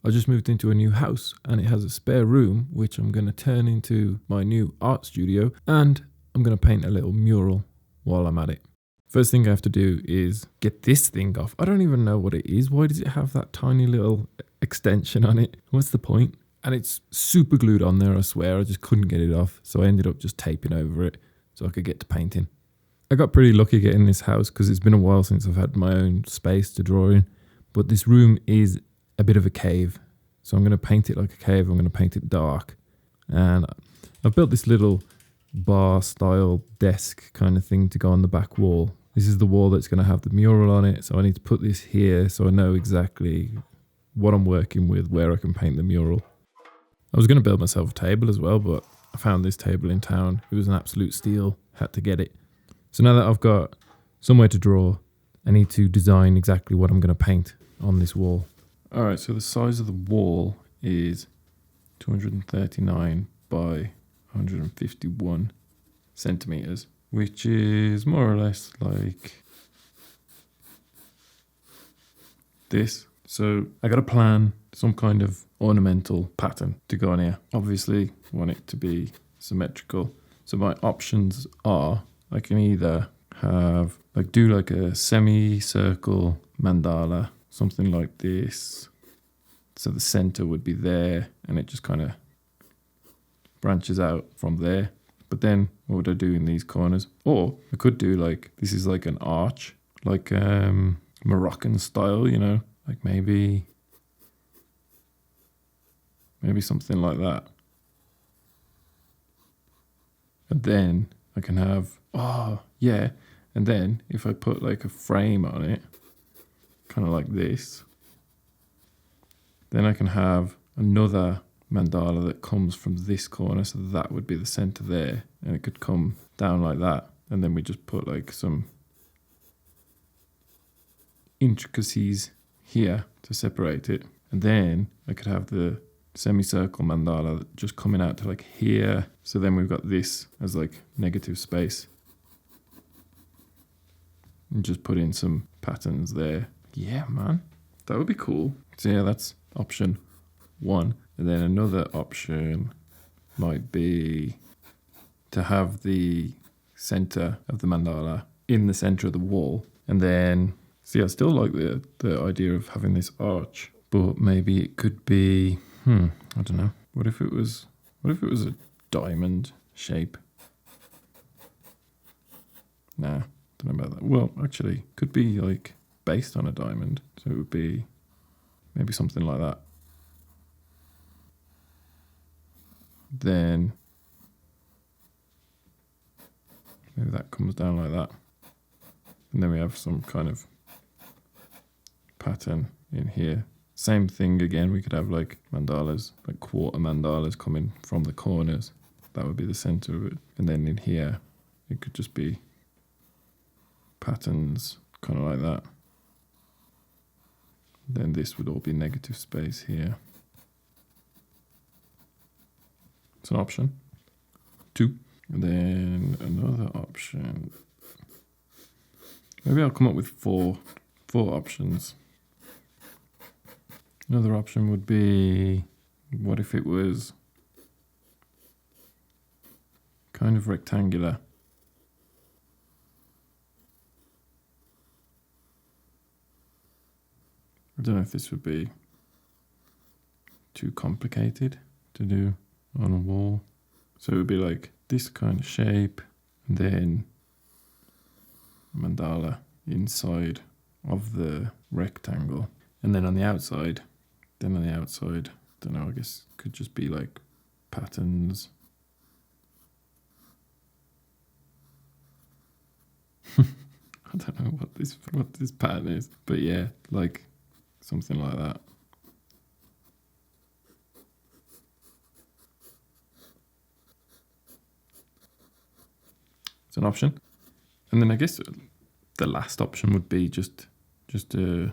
I just moved into a new house and it has a spare room, which I'm going to turn into my new art studio, and I'm going to paint a little mural while I'm at it. First thing I have to do is get this thing off. I don't even know what it is. Why does it have that tiny little extension on it? What's the point? And it's super glued on there, I swear. I just couldn't get it off. So I ended up just taping over it so I could get to painting. I got pretty lucky getting this house because it's been a while since I've had my own space to draw in. But this room is a bit of a cave. So I'm going to paint it like a cave. I'm going to paint it dark. And I've built this little bar style desk kind of thing to go on the back wall. This is the wall that's going to have the mural on it. So I need to put this here so I know exactly what I'm working with, where I can paint the mural. I was going to build myself a table as well, but I found this table in town. It was an absolute steal. Had to get it. So now that I've got somewhere to draw, I need to design exactly what I'm going to paint on this wall. All right, so the size of the wall is 239 by 151 centimeters, which is more or less like this. So I got to plan some kind of ornamental pattern to go on here. Obviously, want it to be symmetrical. So my options are, I can either have do like a semicircle mandala, something like this. So the center would be there and it just kind of branches out from there. But then what would I do in these corners? Or I could do this is like an arch, like Moroccan style, you know, like maybe something like that. And then I can have, and then if I put like a frame on it, kind of like this, then I can have another mandala that comes from this corner, so that would be the center there, and it could come down like that, and then we just put like some intricacies here to separate it, and then I could have the semicircle mandala just coming out to like here, so then we've got this as like negative space, and just put in some patterns there. Yeah, man, that would be cool. So yeah, that's option one. And then another option might be to have the center of the mandala in the center of the wall. And then, see, I still like the idea of having this arch, but maybe it could be, I don't know. What if it was a diamond shape? Nah, don't know about that. Well, actually, could be like based on a diamond. So it would be maybe something like that. Then maybe that comes down like that. And then we have some kind of pattern in here. Same thing again, we could have like mandalas, like quarter mandalas coming from the corners. That would be the center of it. And then in here, it could just be patterns kind of like that. Then this would all be negative space here. It's an option. 2. And then another option. Maybe I'll come up with four options. Another option would be, what if it was kind of rectangular? I don't know if this would be too complicated to do on a wall. So it would be like this kind of shape, and then mandala inside of the rectangle. And then on the outside, don't know, I guess could just be like patterns. I don't know what this pattern is, but yeah, like something like that. It's an option. And then I guess the last option would be just a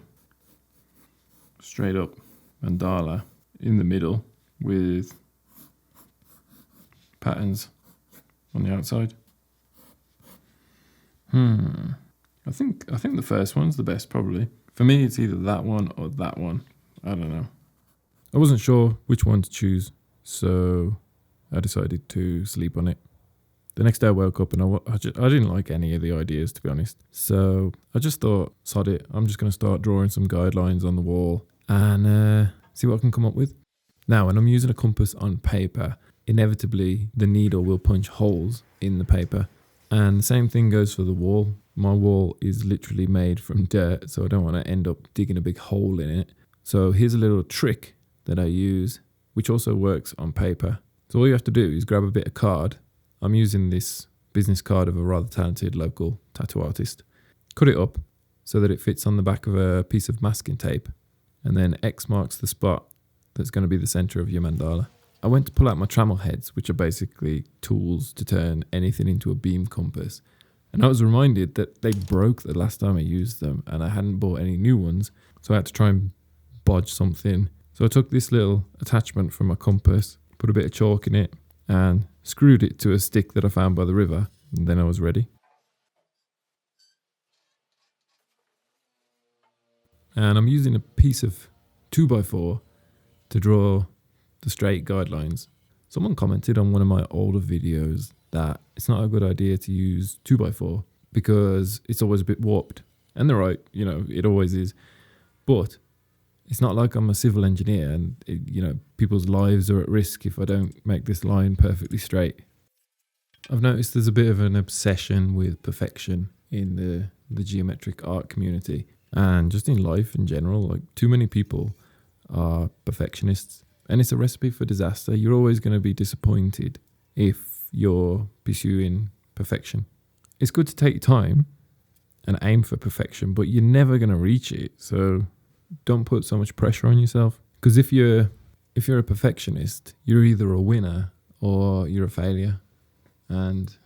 straight up mandala in the middle with patterns on the outside. I think the first one's the best probably. For me, it's either that one or that one. I don't know. I wasn't sure which one to choose, so I decided to sleep on it. The next day I woke up and I didn't like any of the ideas, to be honest. So I just thought, sod it, I'm just going to start drawing some guidelines on the wall and see what I can come up with. Now, when I'm using a compass on paper, inevitably the needle will punch holes in the paper. And the same thing goes for the wall. My wall is literally made from dirt, so I don't want to end up digging a big hole in it. So here's a little trick that I use, which also works on paper. So all you have to do is grab a bit of card. I'm using this business card of a rather talented local tattoo artist. Cut it up so that it fits on the back of a piece of masking tape, and then X marks the spot that's going to be the center of your mandala. I went to pull out my trammel heads, which are basically tools to turn anything into a beam compass. And I was reminded that they broke the last time I used them and I hadn't bought any new ones. So I had to try and bodge something. So I took this little attachment from my compass, put a bit of chalk in it and screwed it to a stick that I found by the river. And then I was ready. And I'm using a piece of 2x4 to draw the straight guidelines. Someone commented on one of my older videos that it's not a good idea to use 2x4 because it's always a bit warped. And they're right, it always is. But it's not like I'm a civil engineer and, people's lives are at risk if I don't make this line perfectly straight. I've noticed there's a bit of an obsession with perfection in the geometric art community and just in life in general. Like, too many people are perfectionists. And it's a recipe for disaster. You're always going to be disappointed if you're pursuing perfection. It's good to take time and aim for perfection, but you're never going to reach it. So don't put so much pressure on yourself. Because if you're a perfectionist, you're either a winner or you're a failure. And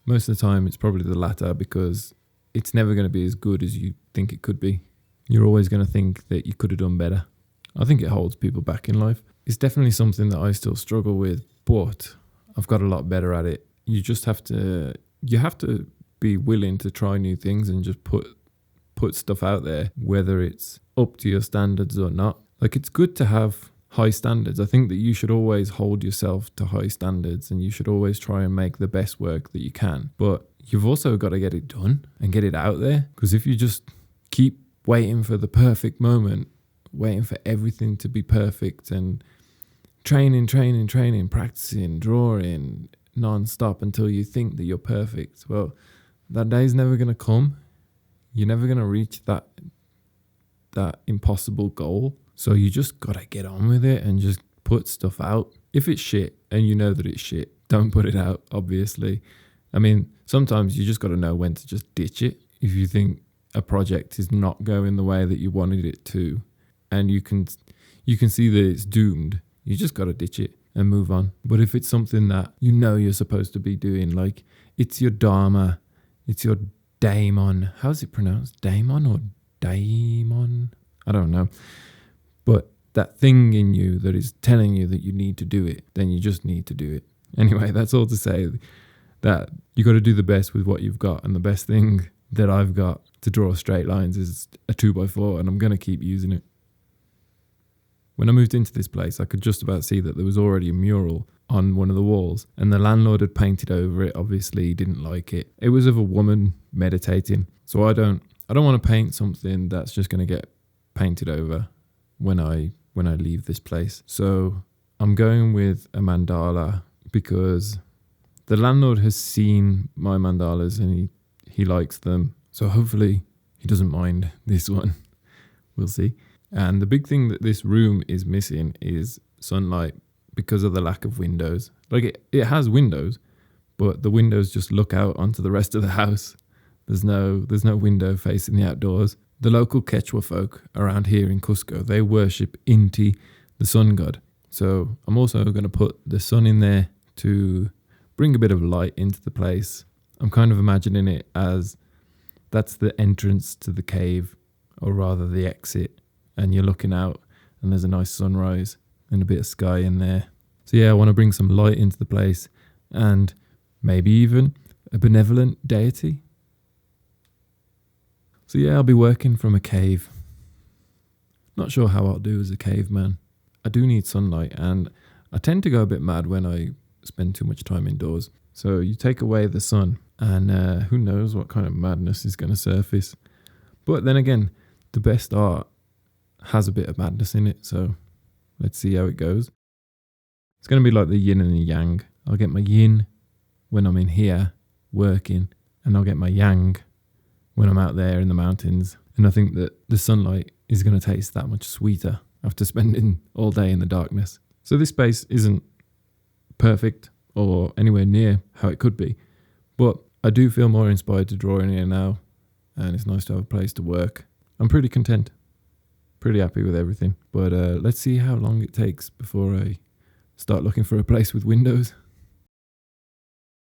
most of the time, it's probably the latter because it's never going to be as good as you think it could be. You're always going to think that you could have done better. I think it holds people back in life. It's definitely something that I still struggle with, but I've got a lot better at it. You have to be willing to try new things and just put stuff out there, whether it's up to your standards or not. Like, it's good to have high standards. I think that you should always hold yourself to high standards and you should always try and make the best work that you can. But you've also got to get it done and get it out there, because if you just keep waiting for the perfect moment, waiting for everything to be perfect and training, practicing, drawing non-stop until you think that you're perfect, well, that day's never going to come. You're never going to reach that impossible goal. So you just got to get on with it and just put stuff out. If it's shit and you know that it's shit, don't put it out, obviously. I mean, sometimes you just got to know when to just ditch it. If you think a project is not going the way that you wanted it to, and you can see that it's doomed, you just got to ditch it and move on. But if it's something that you're supposed to be doing, like it's your dharma, it's your daemon. How's it pronounced? Daemon or daemon? I don't know. But that thing in you that is telling you that you need to do it, then you just need to do it. Anyway, that's all to say that you got to do the best with what you've got. And the best thing that I've got to draw straight lines is a 2x4, and I'm going to keep using it. When I moved into this place, I could just about see that there was already a mural on one of the walls, and the landlord had painted over it. Obviously, he didn't like it. It was of a woman meditating. So I don't want to paint something that's just going to get painted over when I leave this place. So I'm going with a mandala because the landlord has seen my mandalas and he likes them. So hopefully he doesn't mind this one. We'll see. And the big thing that this room is missing is sunlight because of the lack of windows. Like it has windows, but the windows just look out onto the rest of the house. There's no window facing the outdoors. The local Quechua folk around here in Cusco, they worship Inti, the sun god. So I'm also going to put the sun in there to bring a bit of light into the place. I'm kind of imagining it as that's the entrance to the cave, or rather the exit. And you're looking out and there's a nice sunrise and a bit of sky in there. So yeah, I want to bring some light into the place and maybe even a benevolent deity. So yeah, I'll be working from a cave. Not sure how I'll do as a caveman. I do need sunlight, and I tend to go a bit mad when I spend too much time indoors. So you take away the sun, and who knows what kind of madness is going to surface. But then again, the best art has a bit of madness in it, so let's see how it goes. It's going to be like the yin and the yang. I'll get my yin when I'm in here working, and I'll get my yang when I'm out there in the mountains. And I think that the sunlight is going to taste that much sweeter after spending all day in the darkness. So this space isn't perfect or anywhere near how it could be, but I do feel more inspired to draw in here now, and it's nice to have a place to work. I'm pretty content, pretty happy with everything, but let's see how long it takes before I start looking for a place with windows.